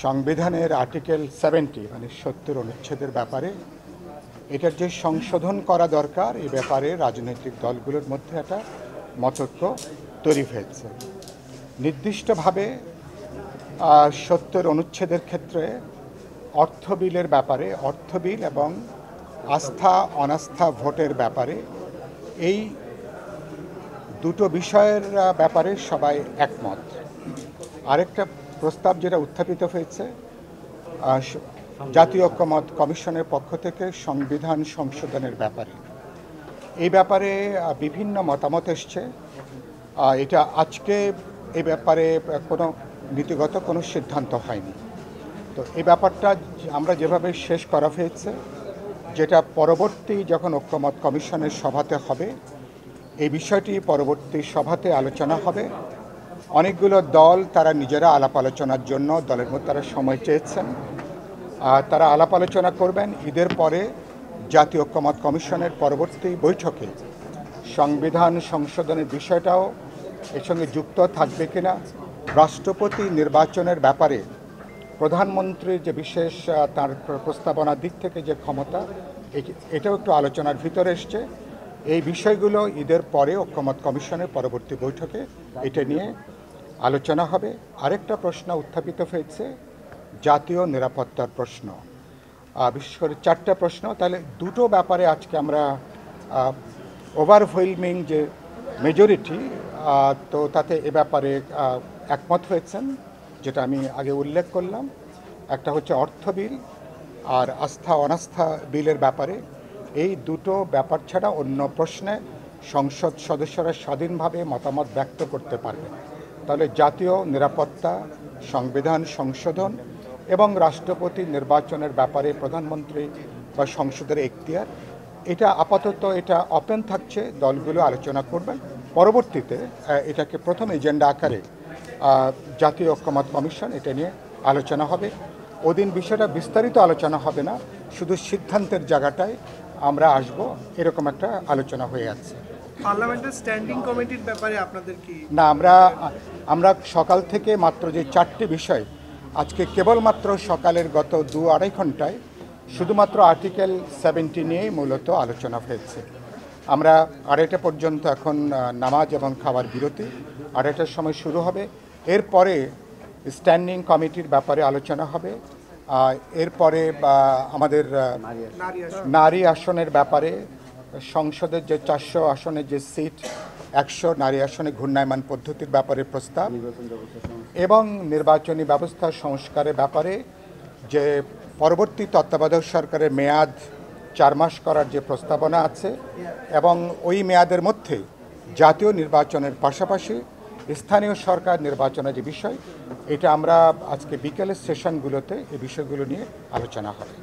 সংবিধানের আর্টিকেল 70 মানে 70 অনুচ্ছেদের ব্যাপারে এটার যে সংশোধন করা দরকার এই ব্যাপারে রাজনৈতিক দলগুলোর মধ্যে একটা মতৈক্য তৈরি হয়েছে। নির্দিষ্টভাবে 70 অনুচ্ছেদের ক্ষেত্রে অর্থ বিলের ব্যাপারে, অর্থ বিল এবং আস্থা অনাস্থা ভোটের ব্যাপারে এই দুটো বিষয়ের ব্যাপারে সবাই একমত। আরেকটা প্রস্তাব যেটা উত্থাপিত হয়েছে জাতীয় ঐক্যমত্য কমিশনের পক্ষ থেকে সংবিধান সংশোধনের ব্যাপারে, এই ব্যাপারে বিভিন্ন মতামত এসছে। এটা আজকে এই ব্যাপারে কোনো নীতিগত কোনো সিদ্ধান্ত হয়নি। তো এই ব্যাপারটা আমরা যেভাবে শেষ করা হয়েছে, যেটা পরবর্তী যখন ঐক্যমত্য কমিশনের সভাতে হবে এই বিষয়টি পরবর্তী সভাতে আলোচনা হবে। অনেকগুলো দল তারা নিজেরা আলাপ আলোচনার জন্য দলের মধ্যে তারা সময় চেয়েছেন, তারা আলাপ আলোচনা করবেন। ঈদের পরে জাতীয় ঐক্যমত্য কমিশনের পরবর্তী বৈঠকে সংবিধান সংশোধনের বিষয়টাও এর সঙ্গে যুক্ত থাকবে কিনা, রাষ্ট্রপতি নির্বাচনের ব্যাপারে প্রধানমন্ত্রীর যে বিশেষ তার প্রস্তাবনার দিক থেকে যে ক্ষমতা, এটাও একটু আলোচনার ভিতরে এসছে। এই বিষয়গুলো ঈদের পরে ঐক্যমত্য কমিশনের পরবর্তী বৈঠকে এটা নিয়ে আলোচনা হবে। আরেকটা প্রশ্ন উত্থাপিত হয়েছে জাতীয় নিরাপত্তার প্রশ্ন, বিশেষ করে 4টা প্রশ্ন। তাহলে দুটো ব্যাপারে আজকে আমরা ওভারওয়েলমিং যে মেজরিটি, তো তাতে এ ব্যাপারে একমত হয়েছেন, যেটা আমি আগে উল্লেখ করলাম। একটা হচ্ছে অর্থ বিল আর আস্থা অনাস্থা বিলের ব্যাপারে। এই দুটো ব্যাপার ছাড়া অন্য প্রশ্নে সংসদ সদস্যরা স্বাধীনভাবে মতামত ব্যক্ত করতে পারবে। তাহলে জাতীয় নিরাপত্তা, সংবিধান সংশোধন এবং রাষ্ট্রপতি নির্বাচনের ব্যাপারে প্রধানমন্ত্রী বা সংসদের এখতিয়ার, এটা আপাতত এটা ওপেন থাকছে, দলগুলো আলোচনা করবেন। পরবর্তীতে এটাকে প্রথম এজেন্ডা আকারে জাতীয় ঐক্যমত্য কমিশন এটা নিয়ে আলোচনা হবে। ওদিন বিষয়টা বিস্তারিত আলোচনা হবে না, শুধু সিদ্ধান্তের জায়গাটায় আমরা আসব, এরকম একটা আলোচনা হয়ে আছে। পার্লামেন্টের স্ট্যান্ডিং কমিটির ব্যাপারে আপনাদের কি না, আমরা সকাল থেকে মাত্র যে 4টি বিষয় আজকে কেবলমাত্র সকালের গত 2-2.5 ঘন্টায় শুধুমাত্র আর্টিকেল 70 নিয়েই মূলত আলোচনা হয়েছে। আমরা 2:30 পর্যন্ত এখন নামাজ এবং খাবার বিরতি, 2:30টার সময় শুরু হবে। এরপরে স্ট্যান্ডিং কমিটির ব্যাপারে আলোচনা হবে। এরপরে আমাদের নারী আসনের ব্যাপারে সংসদের যে 400 আসনের যে সিট, 100 নারী আসনে ঘূর্ণায়মান পদ্ধতির ব্যাপারে প্রস্তাব এবং নির্বাচনী ব্যবস্থা সংস্কারের ব্যাপারে যে পরবর্তী তত্ত্বাবধায়ক সরকারের মেয়াদ 4 মাস করার যে প্রস্তাবনা আছে এবং ওই মেয়াদের মধ্যে জাতীয় নির্বাচনের পাশাপাশি স্থানীয় সরকার নির্বাচনের যে বিষয়, এটা আমরা আজকে বিকেলের সেশনগুলোতে এই বিষয়গুলো নিয়ে আলোচনা হবে।